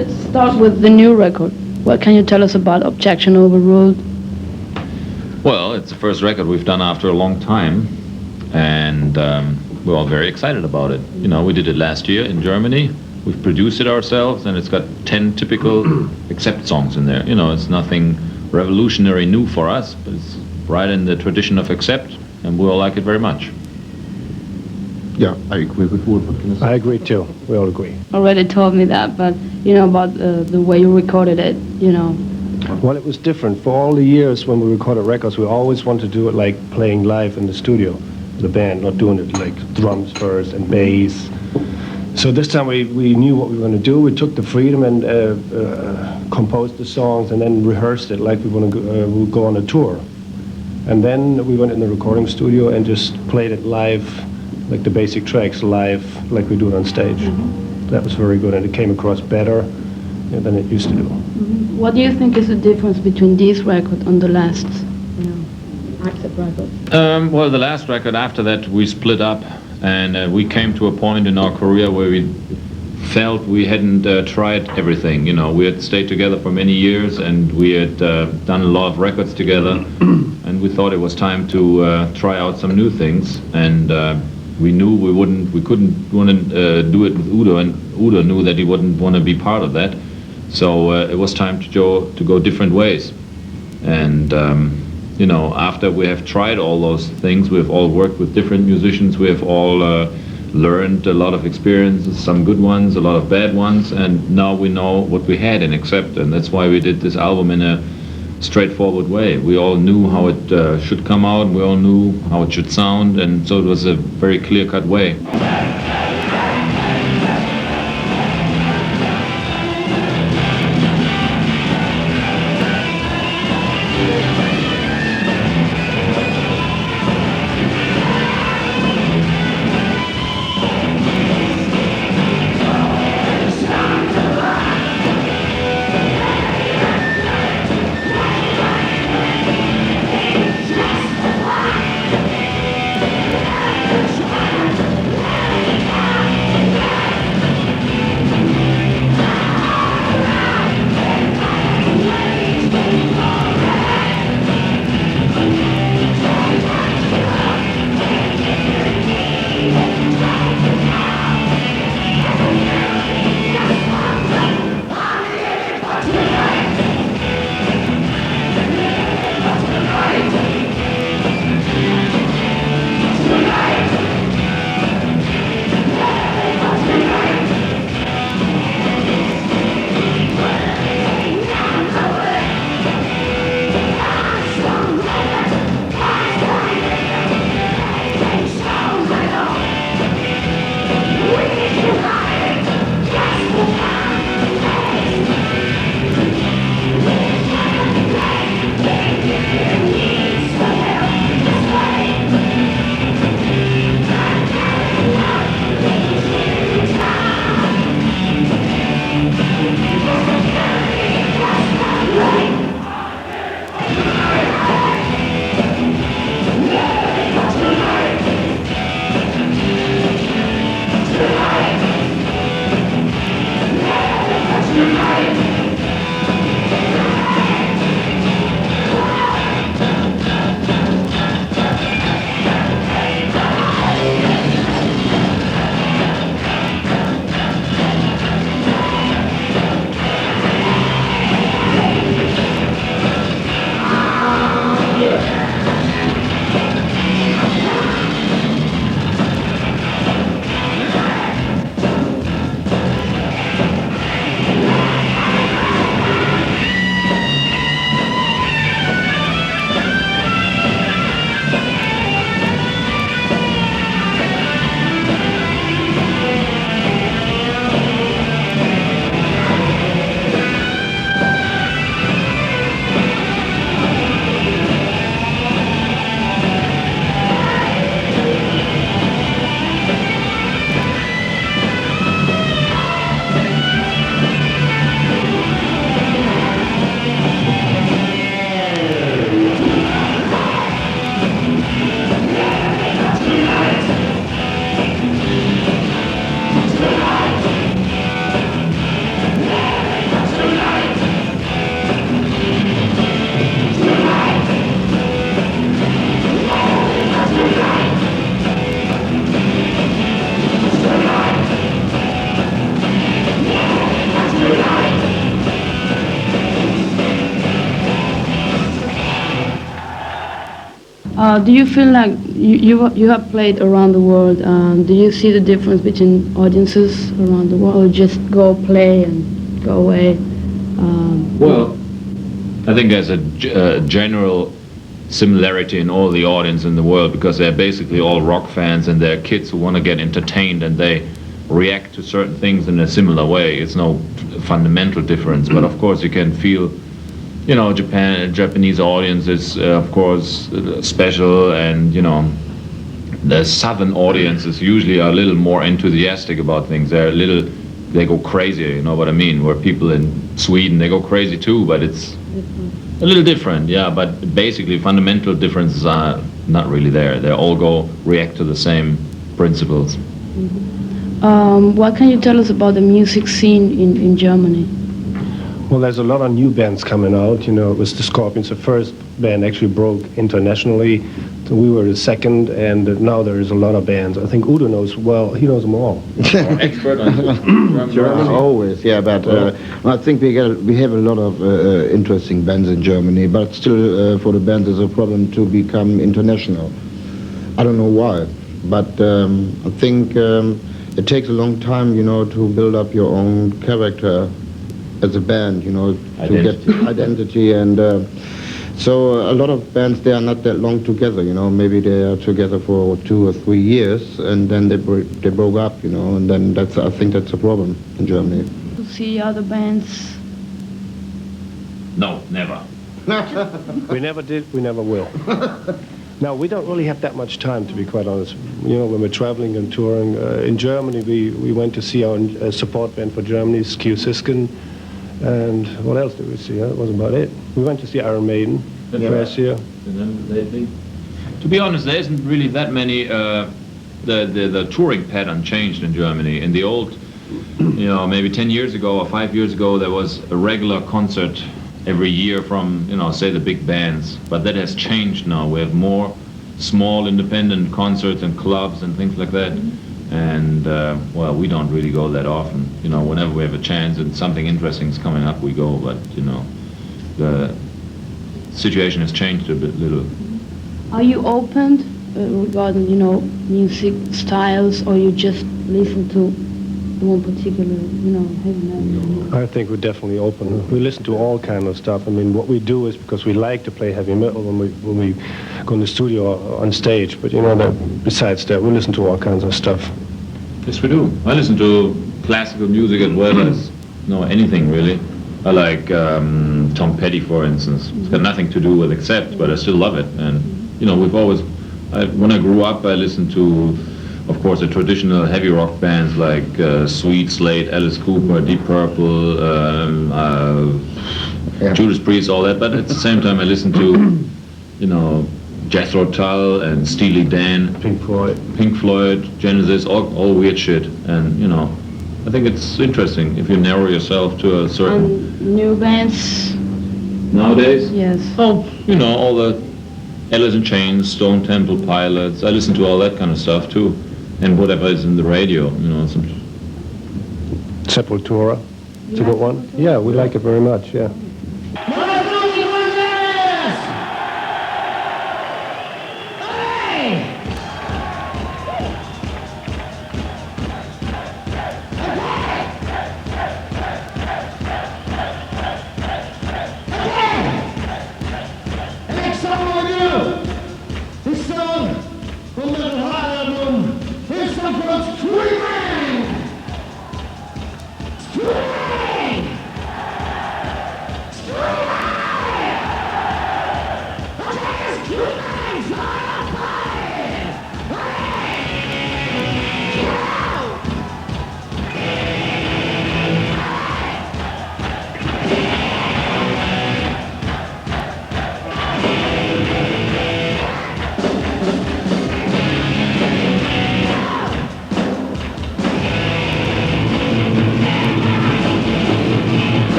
Let's start with the new record. What can you tell us about Objection Overruled? Well, it's the first record we've done after a long time, and we're all very excited about it. You know, we did it last year in Germany. We've produced it ourselves, and it's got 10 typical Accept songs in there. You know, it's nothing revolutionary new for us, but it's right in the tradition of Accept, and we all like it very much. Yeah, I agree with Wolf. I agree too. We all agree. Already told me that, but you know about the way you recorded it, you know. Well, it was different. For all the years when we recorded records, we always wanted to do it like playing live in the studio, the band, not doing it like drums first and bass. So this time we knew what we were going to do. We took the freedom and composed the songs and then rehearsed it like we want to we'll go on a tour. And then we went in the recording studio and just played it live, like the basic tracks live, like we do it on stage. Mm-hmm. That was very good, and it came across better than it used to do. Mm-hmm. What do you think is the difference between this record and the last, you know, Accept record? Well, the last record, after that, we split up, and we came to a point in our career where we felt we hadn't tried everything. You know, we had stayed together for many years, and we had done a lot of records together, and we thought it was time to try out some new things. And we knew we couldn't want to do it with Udo, and Udo knew that he wouldn't want to be part of that. So it was time to go different ways. And you know, after we have tried all those things, we've all worked with different musicians. We have all learned a lot of experiences, some good ones, a lot of bad ones, and now we know what we had in Accept, and that's why we did this album in a straightforward way. We all knew how it should come out, we all knew how it should sound, and so it was a very clear-cut way. Do you feel like you have played around the world? Do you see the difference between audiences around the world, or just go play and go away? Well, I think there's a general similarity in all the audience in the world, because they're basically all rock fans and they're kids who want to get entertained, and they react to certain things in a similar way. It's no fundamental difference, but of course you can feel, you know, Japanese audience is of course special, and you know, the southern audience is usually a little more enthusiastic about things. They go crazy, you know what I mean? Where people in Sweden, they go crazy too, but it's a little different, yeah. But basically, fundamental differences are not really there. They all react to the same principles. What can you tell us about the music scene in Germany? Well, there's a lot of new bands coming out. You know, it was the Scorpions, the first band actually broke internationally. So we were the second, and now there is a lot of bands. I think Udo knows, well, he knows them all. Expert on Germany. Always, yeah, but I think we have a lot of interesting bands in Germany, but still for the bands there's a problem to become international. I don't know why, but I think it takes a long time, you know, to build up your own character as a band, you know, to get identity, and so a lot of bands, they are not that long together, you know, maybe they are together for 2 or 3 years, and then they broke up, you know, and then I think that's a problem in Germany. To see other bands? No, never. We never did, we never will. Now, we don't really have that much time, to be quite honest. You know, when we're traveling and touring, in Germany, we went to see our support band for Germany, Q Siskin, and what else did we see? That was about it. We went to see Iron Maiden last year. And then lately, to be honest, there isn't really that many. The touring pattern changed in Germany. In the old, you know, maybe 10 years ago or 5 years ago, there was a regular concert every year from, you know, say the big bands. But that has changed now. We have more small independent concerts and clubs and things like that. And well, we don't really go that often. You know, whenever we have a chance and something interesting is coming up, we go. But you know, the situation has changed a little. Are you open regarding, you know, music styles, or you just listen to one particular, you know, heavy metal? I think we're definitely open. We listen to all kind of stuff. I mean, what we do is because we like to play heavy metal when we go in the studio or on stage. But you know, that besides that, we listen to all kinds of stuff. Yes, we do. I listen to classical music as well as, you know, anything really. I like Tom Petty, for instance. It's got nothing to do with Accept, but I still love it. And you know, when I grew up, I listened to, of course, the traditional heavy rock bands like Sweet Slate, Alice Cooper, Deep Purple, Judas Priest, all that. But at the same time, I listen to, you know, Jethro Tull and Steely Dan, Pink Floyd, Genesis, all weird shit. And you know, I think it's interesting if you narrow yourself to a certain New bands? nowadays. Yes. Oh, you know, all the Alice in Chains, Stone Temple Pilots. I listen to all that kind of stuff too, and whatever is in the radio. You know, some Sepultura. It's a good one. Yeah, we like it very much. Yeah.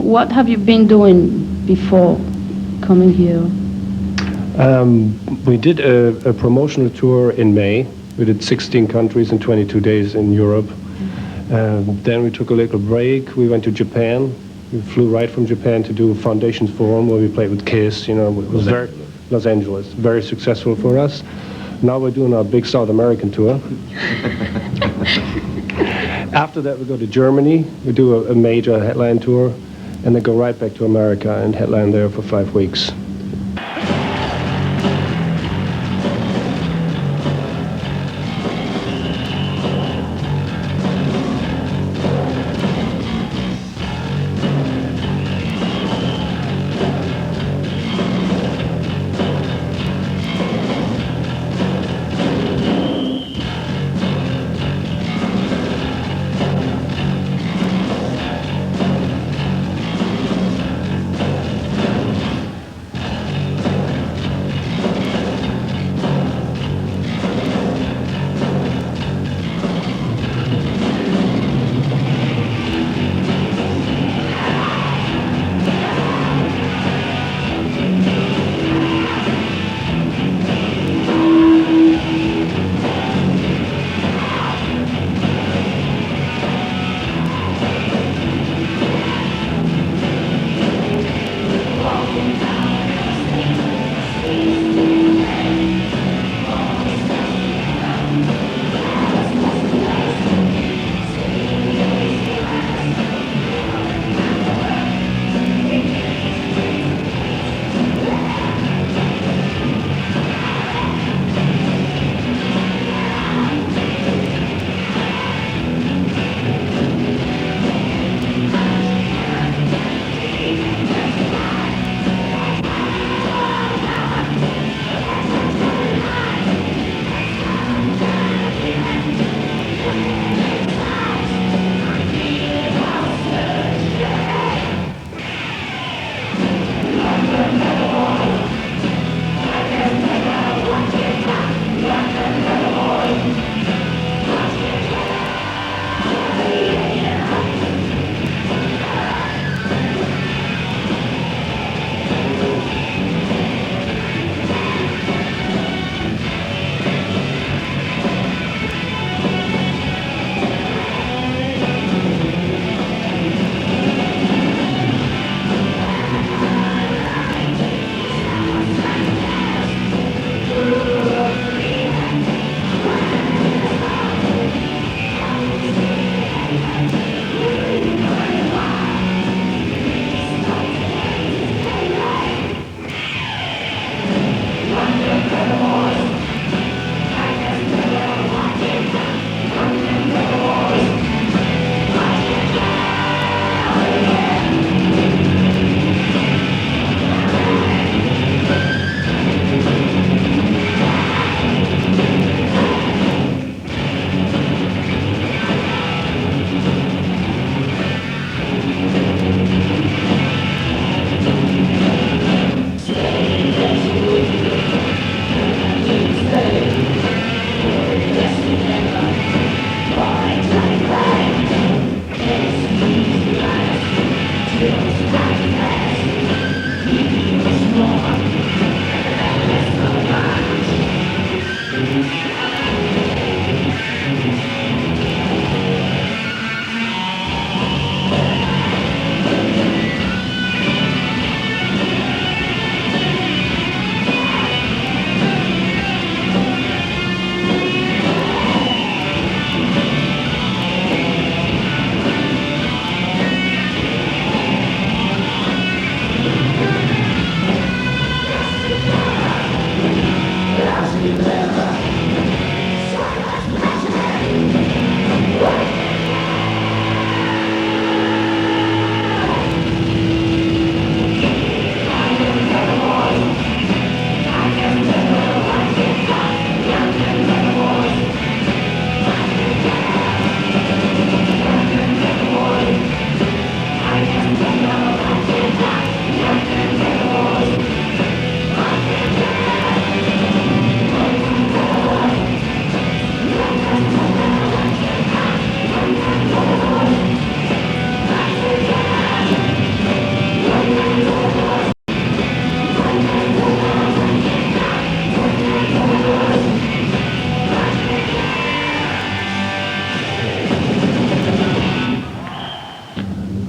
what have you been doing before coming here? We did a promotional tour in May. We did 16 countries in 22 days in Europe. Then we took a little break. We went to Japan. We flew right from Japan to do Foundations Forum, where we played with Kiss. You know, it was Los Angeles, very successful for us. Now we're doing our big South American tour. After that, we go to Germany. We do a major headline tour, and then go right back to America and headline there for 5 weeks.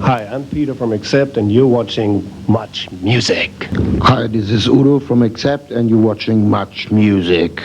Hi, I'm Peter from Accept, and you're watching Much Music. Hi, this is Udo from Accept, and you're watching Much Music.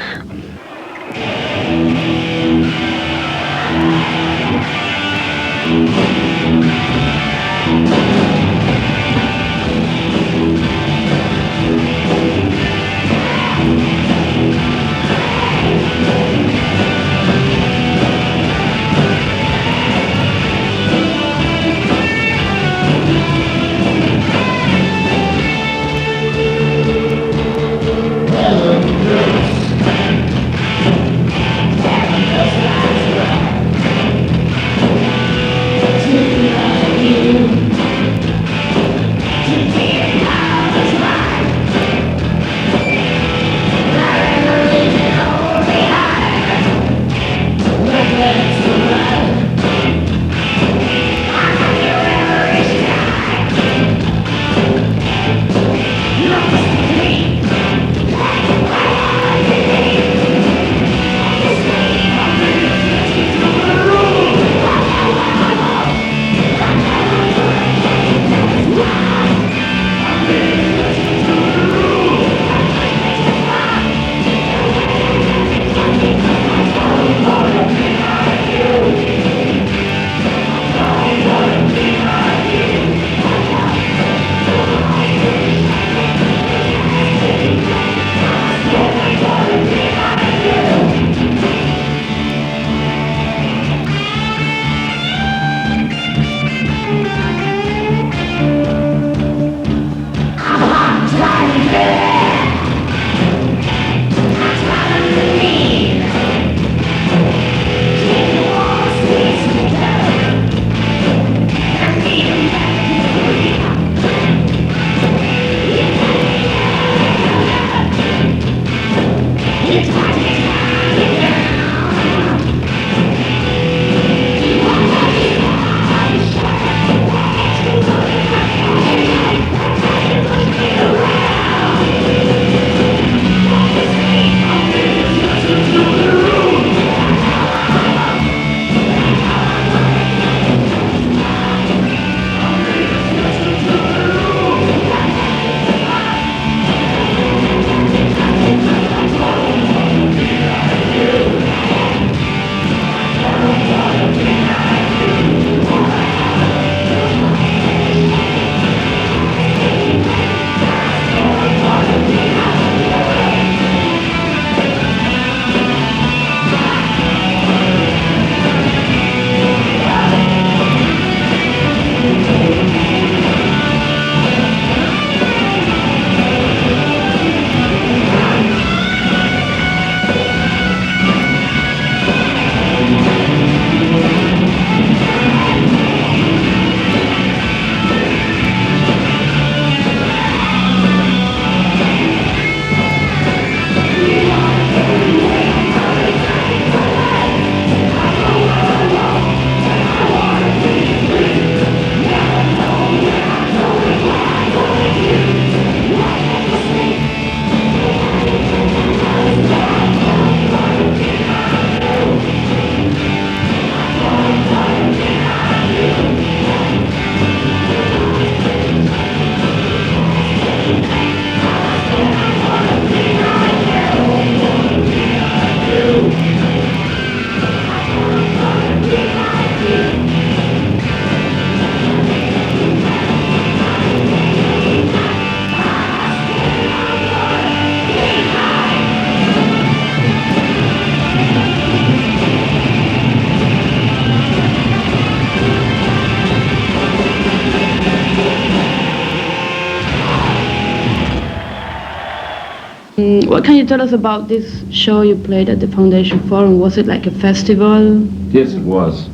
What can you tell us about this show you played at the Foundation Forum? Was it like a festival? Yes, it was.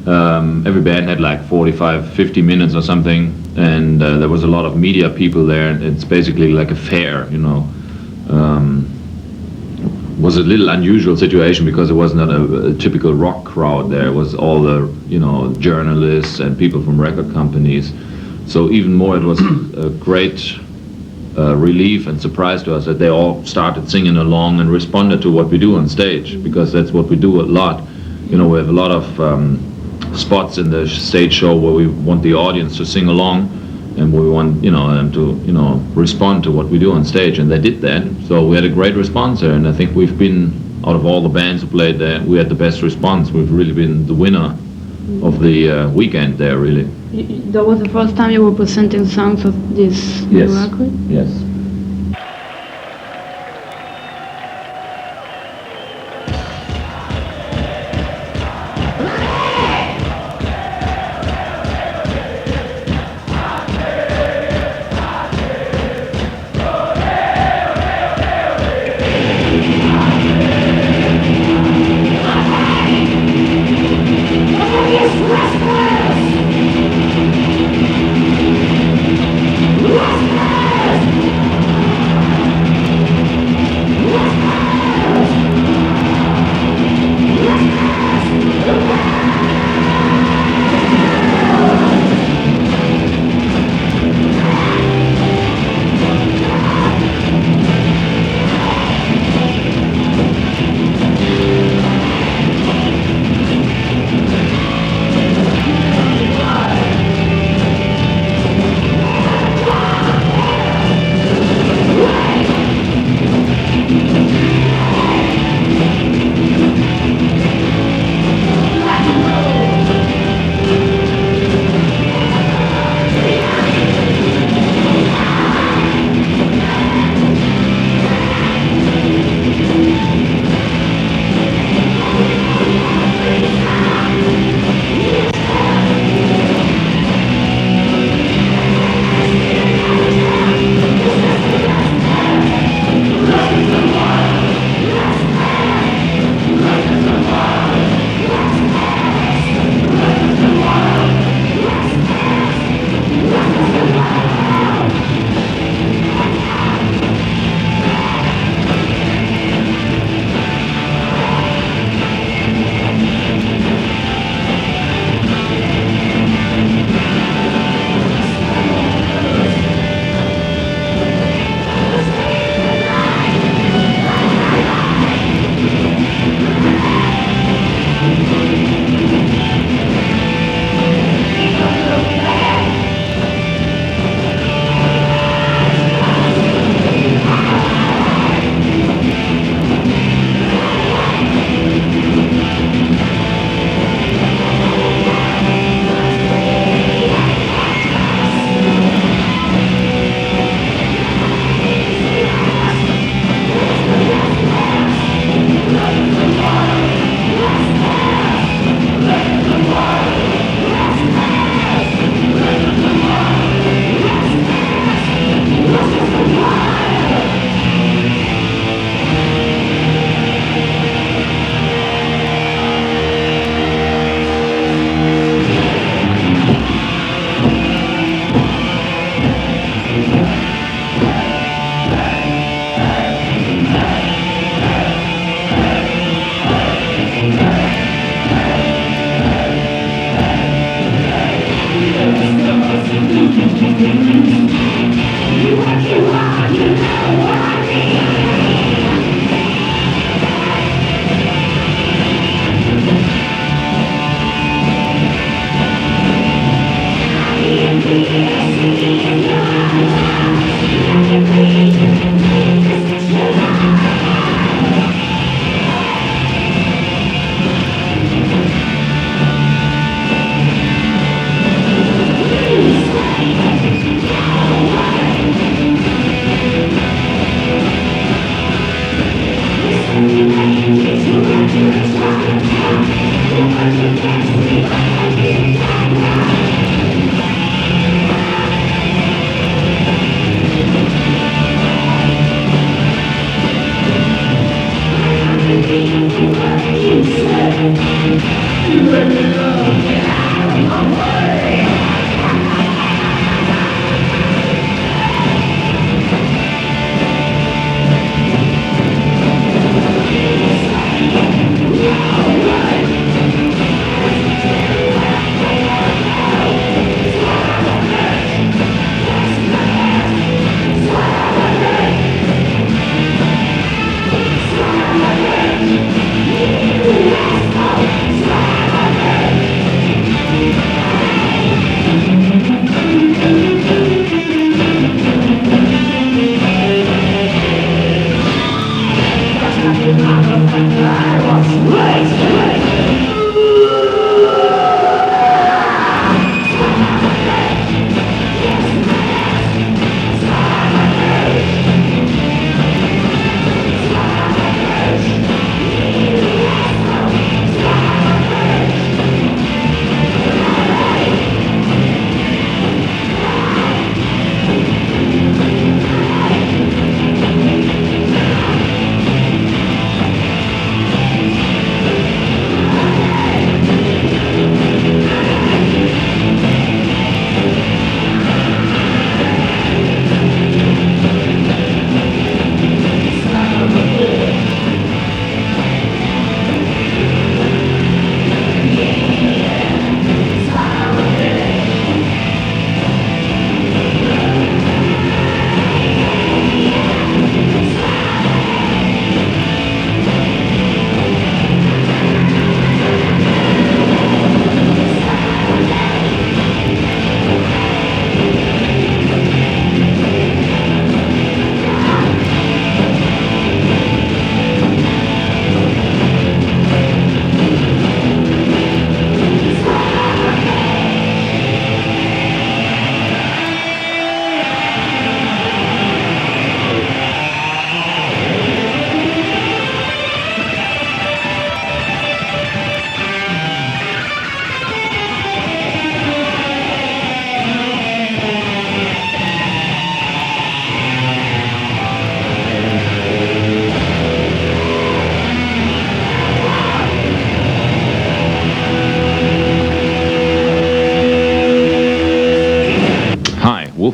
Every band had like 45, 50 minutes or something, and there was a lot of media people there, and it's basically like a fair, you know. Was a little unusual situation because it was not a typical rock crowd there. It was all the, you know, journalists and people from record companies. So even more, it was a great relief and surprise to us that they all started singing along and responded to what we do on stage, because that's what we do a lot. You know, we have a lot of spots in the stage show where we want the audience to sing along, and we want them to respond to what we do on stage, and they did that. So we had a great response there, and I think we've been, out of all the bands who played there, we had the best response. We've really been the winner of the weekend there, really. That was the first time you were presenting songs of this new record? Yes.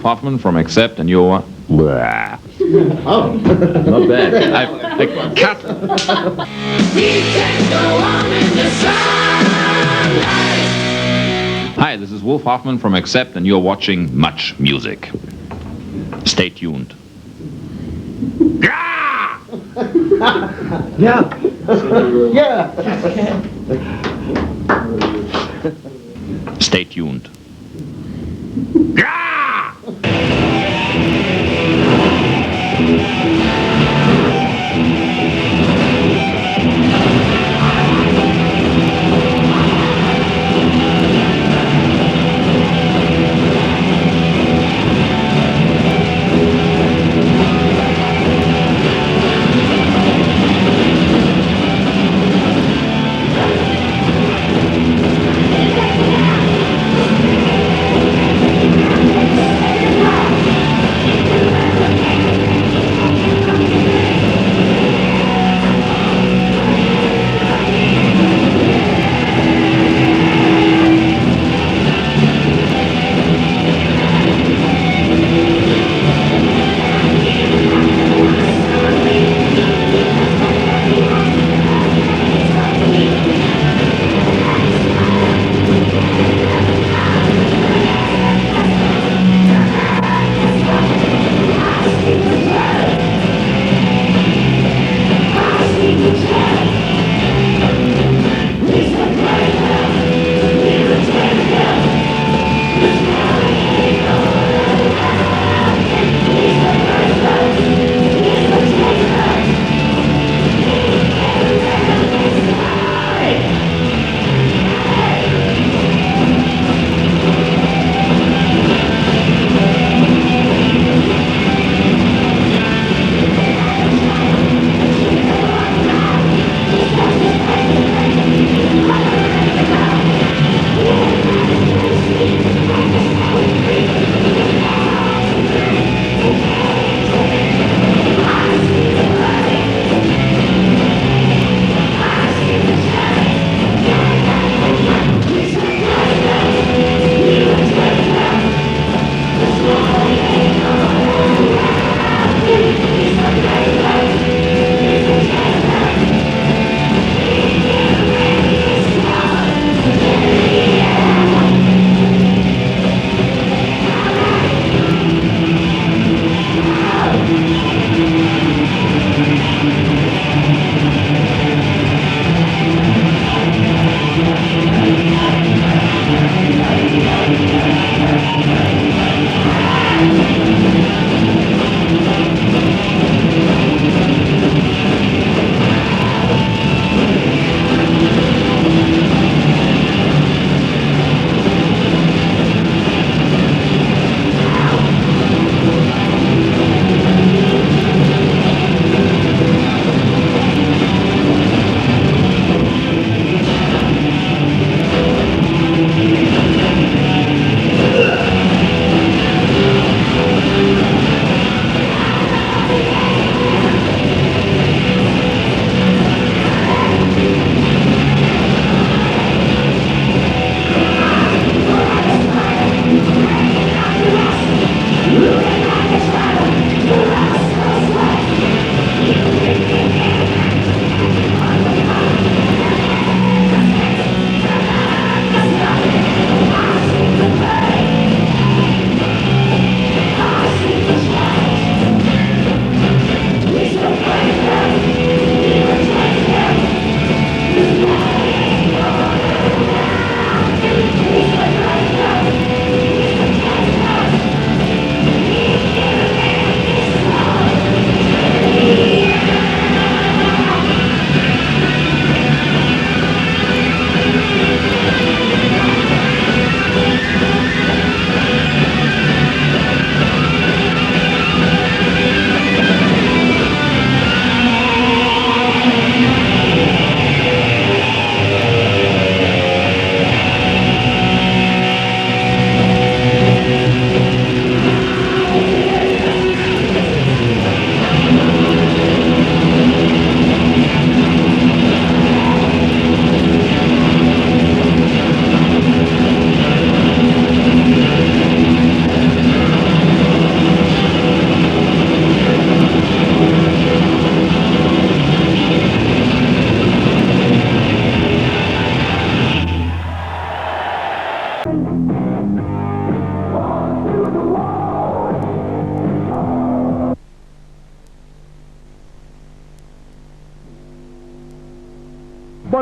Hoffman from Accept, and you're... Blah. Oh. Not bad. I cut. Hi, this is Wolf Hoffman from Accept, and you're watching Much Music. Stay tuned. Yeah. Stay tuned.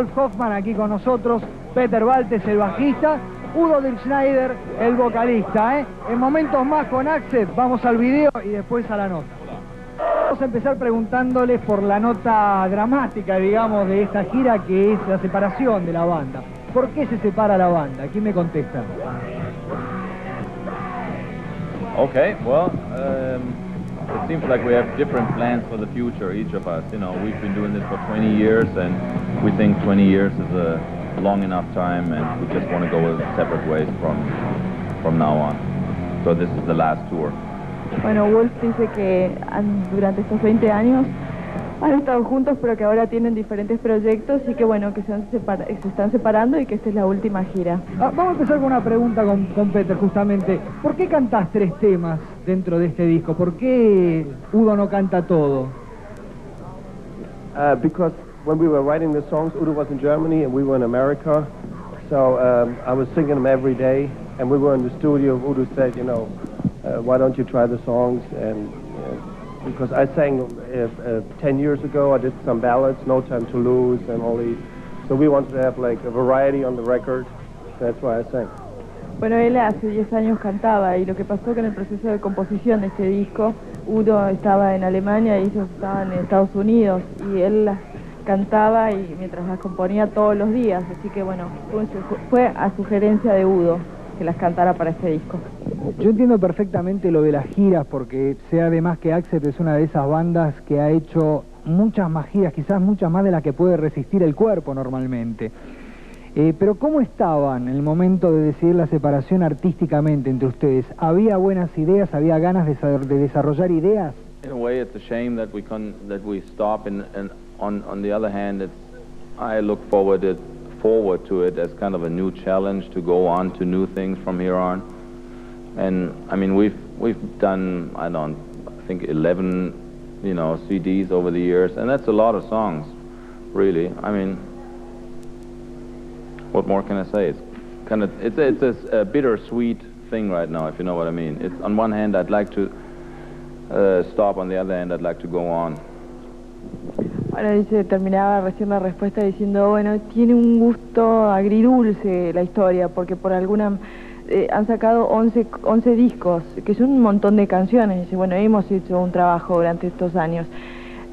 Rolf Hoffman aquí con nosotros, Peter Baltes, el bajista, Udo Schneider, el vocalista. En momentos más con Axel, vamos al video y después a la nota. Vamos a empezar preguntándoles por la nota dramática, digamos, de esta gira, que es la separación de la banda. ¿Por qué se separa la banda? ¿Quién me contesta? Okay, well, it seems like we have different plans for the future, each of us. You know, we've been doing this for 20 years, and we think 20 years is a long enough time, and we just want to go separate ways from now on. So this is the last tour. Bueno, Wolf dice que durante estos 20 años han estado juntos, pero que ahora tienen diferentes proyectos y que bueno, que se están separando y que esta es la última gira. Vamos a empezar con una pregunta con Peter, justamente. ¿Por qué cantás 3 temas dentro de este disco? ¿Por qué Udo no canta todo? Because when we were writing the songs, Udo was in Germany and we were in America. So I was singing them every day, and we were in the studio. Udo said, you know, why don't you try the songs? And because I sang 10 years ago, I did some ballads, No Time to Lose, and all these. So we wanted to have like a variety on the record. That's why I sang. Bueno, él hace 10 años cantaba, y lo que pasó que en el proceso de composición de este disco, Udo estaba en Alemania y ellos estaban en Estados Unidos, y él las cantaba y mientras las componía todos los días, así que bueno, fue a sugerencia de Udo que las cantara para este disco. Yo entiendo perfectamente lo de las giras, porque sé además que Accept es una de esas bandas que ha hecho muchas más giras, quizás muchas más de las que puede resistir el cuerpo normalmente. Pero ¿cómo estaban en el momento de decidir la separación artísticamente entre ustedes? ¿Había buenas ideas, había ganas de desarrollar ideas? In a way, it's a shame that we stop, and on the other hand, I look forward to it as kind of a new challenge to go on to new things from here on. And I mean, we've done, I think 11, you know, CDs over the years, and that's a lot of songs, really. I mean, what more can I say? It's kind of it's a bittersweet thing right now, if you know what I mean. It's on one hand I'd like to stop, on the other hand I'd like to go on. Bueno, dice, terminaba recién la respuesta diciendo, bueno, tiene un gusto agridulce la historia, porque por alguna han sacado 11 discos, que son un montón de canciones. Dice, bueno, hemos hecho un trabajo durante estos años.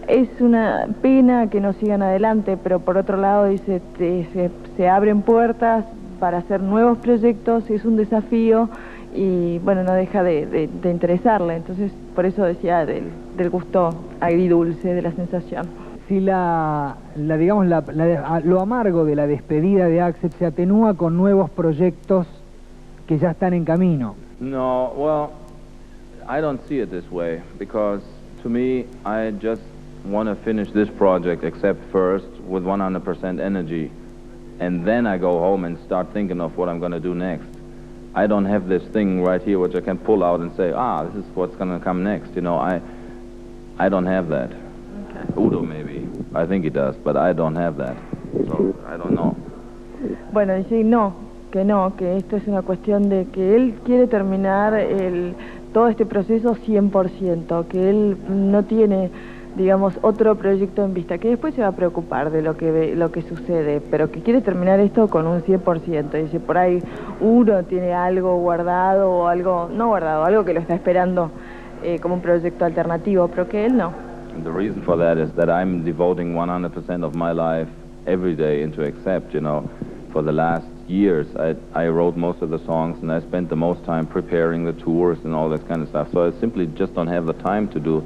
Es una pena que no sigan adelante, pero por otro lado, dice, se abren puertas para hacer nuevos proyectos, es un desafío y, bueno, no deja de interesarle. Entonces, por eso decía del gusto agridulce, de la sensación. Si digamos, lo amargo de la despedida de Accept se atenúa con nuevos proyectos que ya están en camino. No, well, I don't see it this way, because to me, I just want to finish this project, except first, with 100% energy, and then I go home and start thinking of what I'm going to do next. I don't have this thing right here which I can pull out and say, this is what's going to come next. You know, I don't have that. Okay. Udo maybe, I think he does, but I don't have that, so I don't know. Bueno, dice que esto es una cuestión de que él quiere terminar todo este proceso 100%, que él no tiene, digamos, otro proyecto en vista, que después se va a preocupar de lo que sucede, pero que quiere terminar esto con un 100%. Dice, por ahí uno tiene algo guardado, o algo no guardado, algo que lo está esperando como un proyecto alternativo, pero que él no. And the reason for that is that I'm devoting 100% of my life every day into Accept, you know. For the last years, I wrote most of the songs, and I spent the most time preparing the tours and all that kind of stuff. So I simply just don't have the time to do,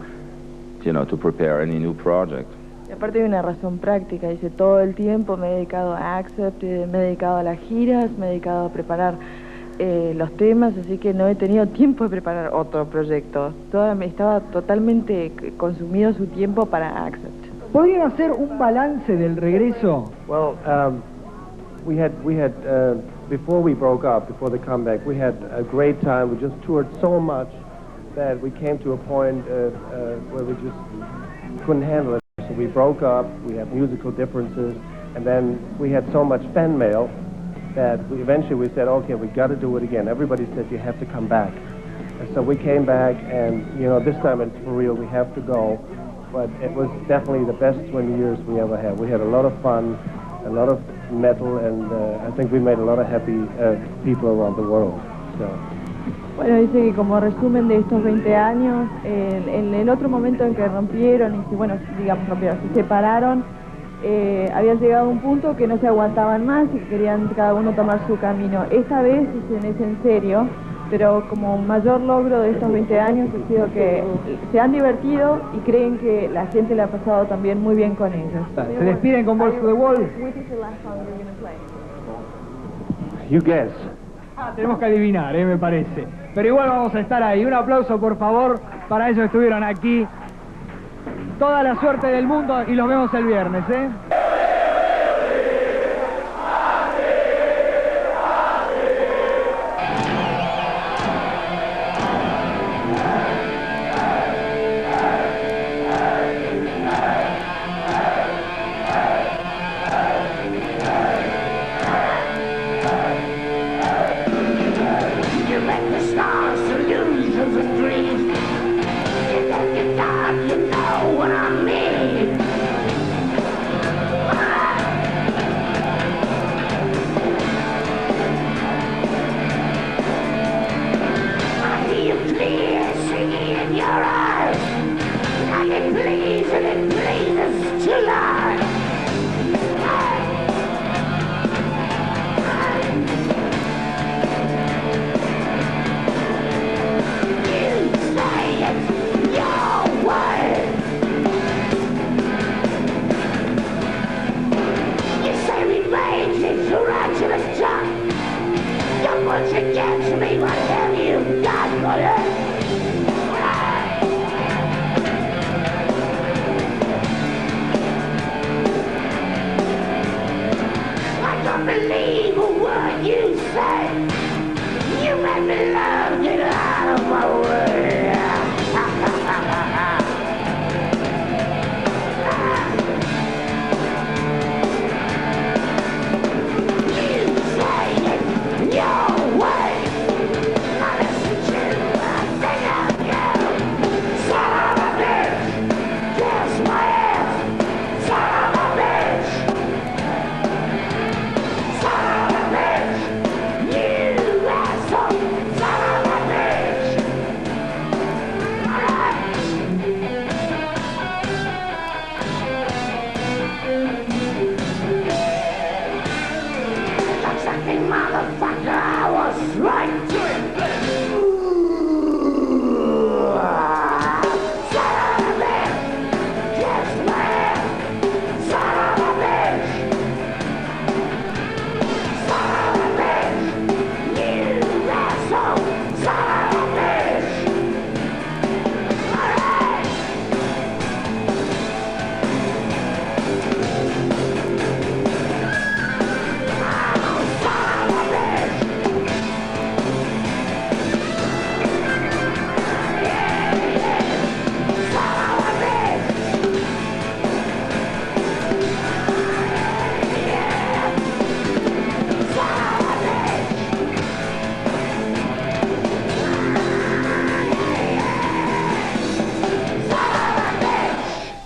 you know, to prepare any new project. Y aparte hay una razón práctica, dice, todo el tiempo me he dedicado a Accept, me he dedicado a las giras, me he dedicado a preparar los temas, así que no he tenido tiempo de preparar otro proyecto. Estaba totalmente consumido su tiempo para Accept. ¿Podrían hacer un balance del regreso? Well, we had before we broke up, before the comeback, we had a great time. We just toured so much that we came to a point where we just couldn't handle it. So we broke up, we had musical differences, and then we had so much fan mail that eventually we said, okay, we got to do it again. Everybody said, you have to come back. And so we came back, and, you know, this time it's for real, we have to go. But it was definitely the best 20 years we ever had. We had a lot of fun. a lot of metal, and I think we made a lot of happy people around the world. So. Bueno, dice que como resumen de estos 20 años, en el otro momento en que rompieron, y bueno, digamos rompieron, se separaron, habían llegado a un punto que no se aguantaban más y que querían cada uno tomar su camino. Esta vez es en serio, pero como mayor logro de estos 20 años ha sido que se han divertido y creen que la gente le ha pasado también muy bien con ellos. ¿Se despiden con Balls to the Wall? You guess. Tenemos que adivinar, me parece. Pero igual vamos a estar ahí. Un aplauso, por favor, para ellos que estuvieron aquí. Toda la suerte del mundo y los vemos el viernes, ¿eh?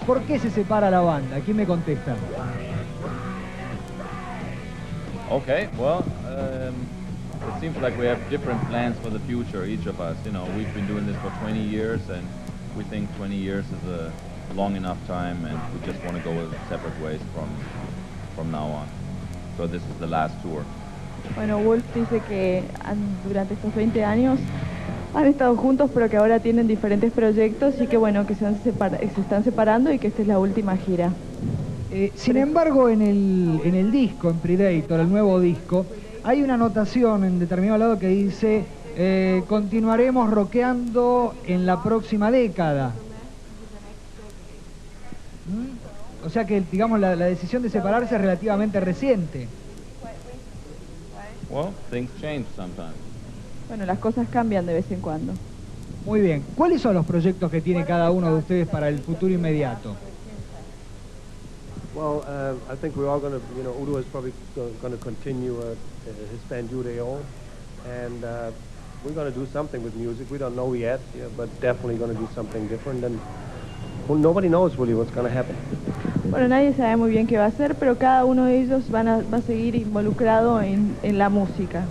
¿Por qué se separa la banda? ¿Quién me contesta? Okay, well, it seems like we have different plans for the future, each of us. You know, we've been doing this for 20 years, and we think 20 years is a long enough time, and we just want to go separate ways from now on. So this is the last tour. Bueno, Wolf dice que durante estos 20 años han estado juntos, pero que ahora tienen diferentes proyectos y que bueno, que se están separando y que esta es la última gira. Sin embargo, en el disco, en Predator, el nuevo disco, hay una anotación en determinado lado que dice continuaremos rockeando en la próxima década. O sea que, digamos, la decisión de separarse es relativamente reciente. Well, things change sometimes. Bueno, las cosas cambian de vez en cuando. Muy bien. ¿Cuáles son los proyectos que tiene cada uno de ustedes para el futuro inmediato? Well, I think we're all going to, you know, Udo is probably going to continue his band Judeo, and we're going to do something with music. We don't know yet, yeah, but definitely going to do something different, and well, nobody knows really what's going to happen. Bueno, nadie sabe muy bien qué va a hacer, pero cada uno de ellos va a seguir involucrado en la música.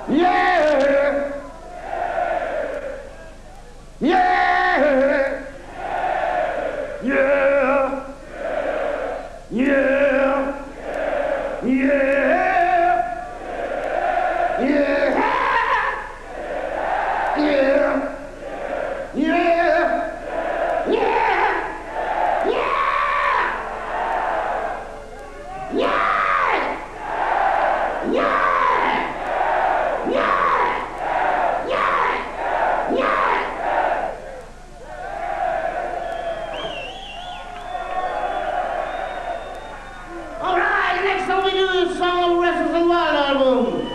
Yeah! Yeah! Yeah! Yeah! Yeah! All right, next song we do is a song on the Restless and Wild album.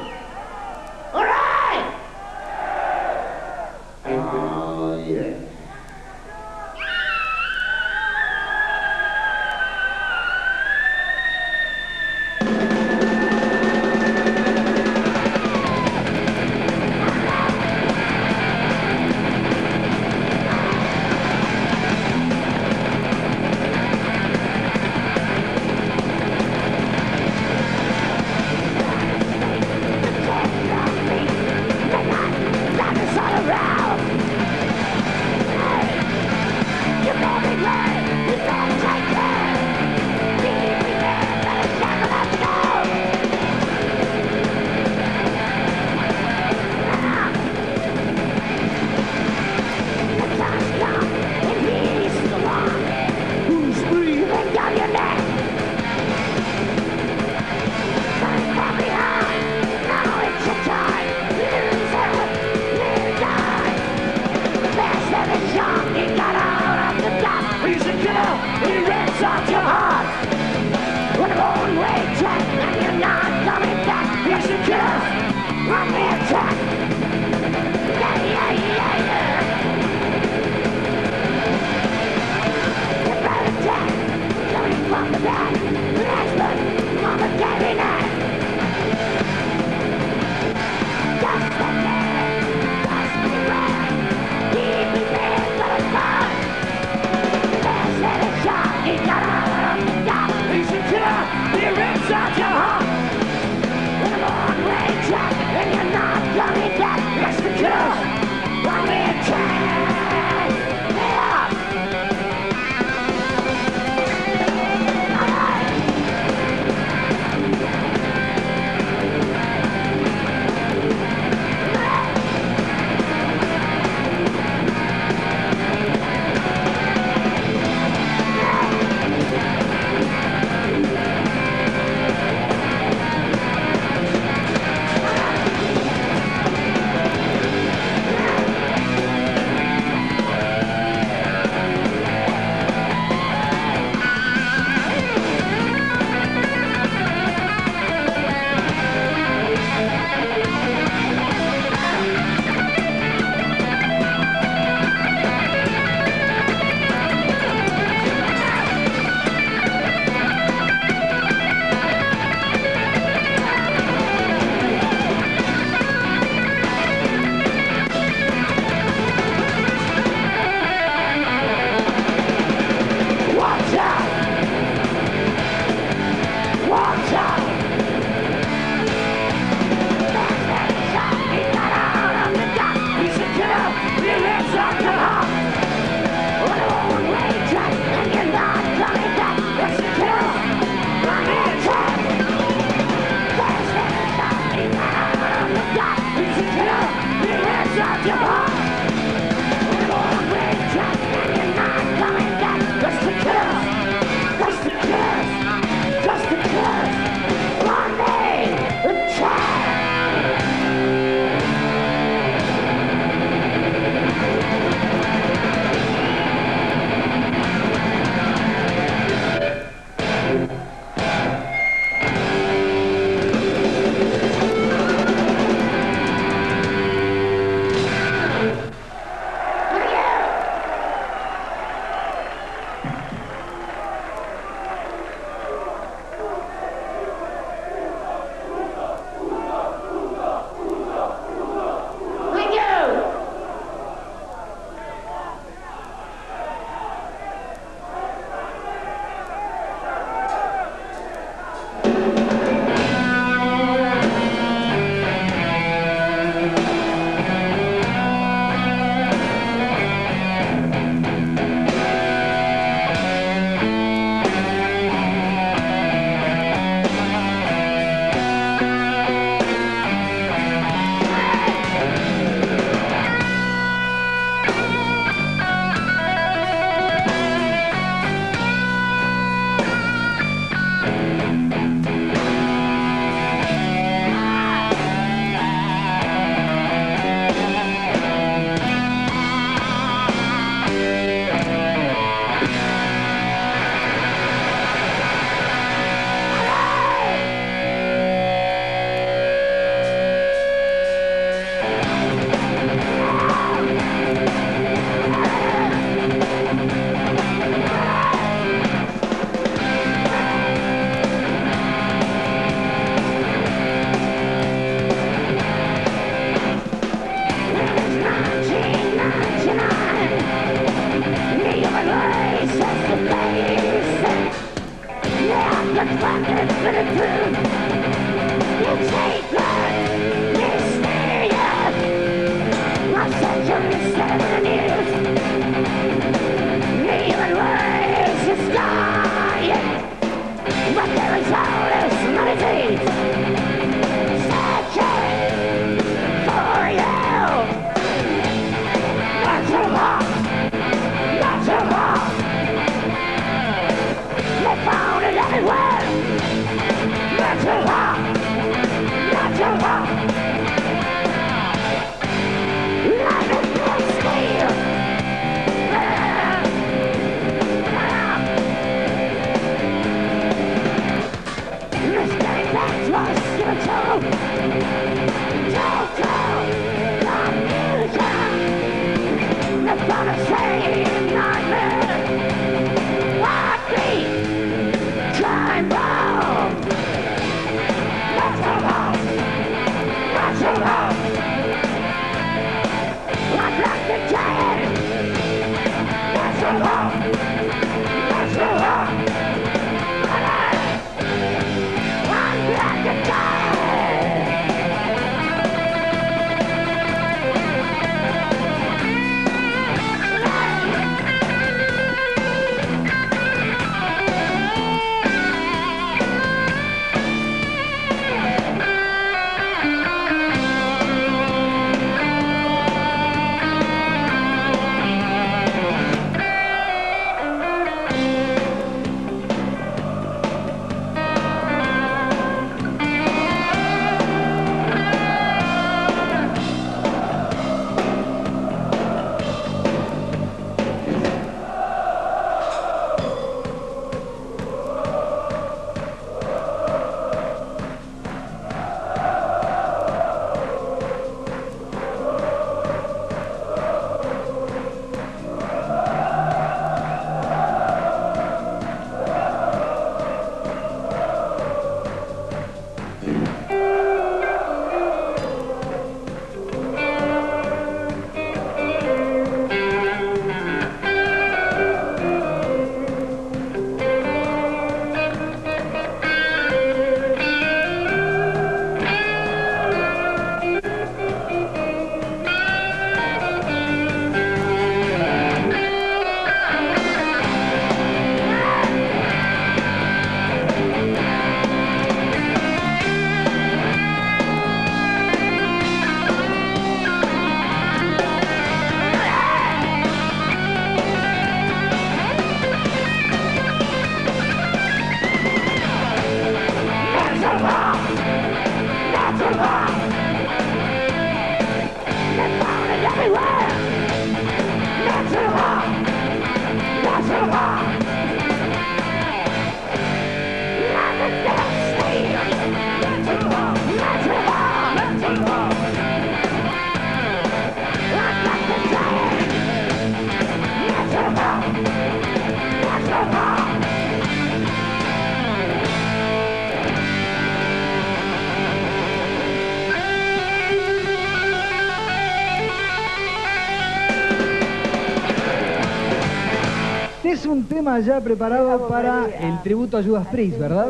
Es un tema ya preparado para el tributo a Judas Priest, ¿verdad?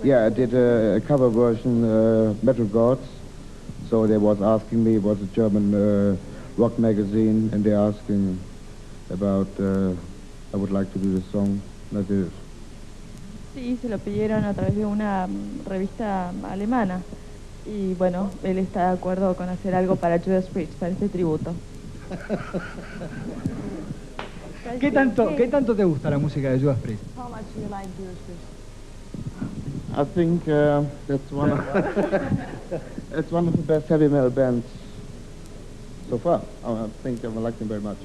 Yeah, I did a cover version, Metal Gods. So they was asking me, it was a German rock magazine, and they're asking about, I would like to do the song, and I did it. Sí, se lo pidieron a través de una revista alemana. Y bueno, él está de acuerdo con hacer algo para Judas Priest, para este tributo. ¿Qué tanto te gusta la música de Judas Priest? I think that's one of it's one of the best heavy metal bands so far. I think I like them very much.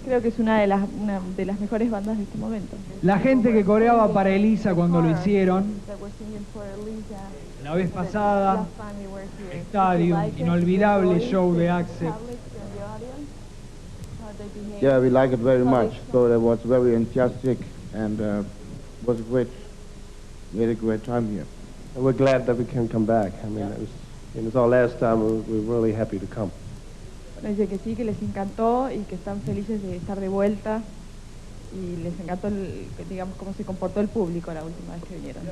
Creo que es una de las mejores bandas de este momento. La gente que coreaba para Elisa cuando lo hicieron, la vez pasada, Stadium, inolvidable show de Axel. Yeah, we like it very much. So that was very enthusiastic and was a we had a great time here. And we're glad that we can come back. I mean, it was our last time. We're really happy to come. Dice que sí, que les encantó y que están felices de estar de vuelta y les encantó, digamos, cómo se comportó el público la última vez que vinieron.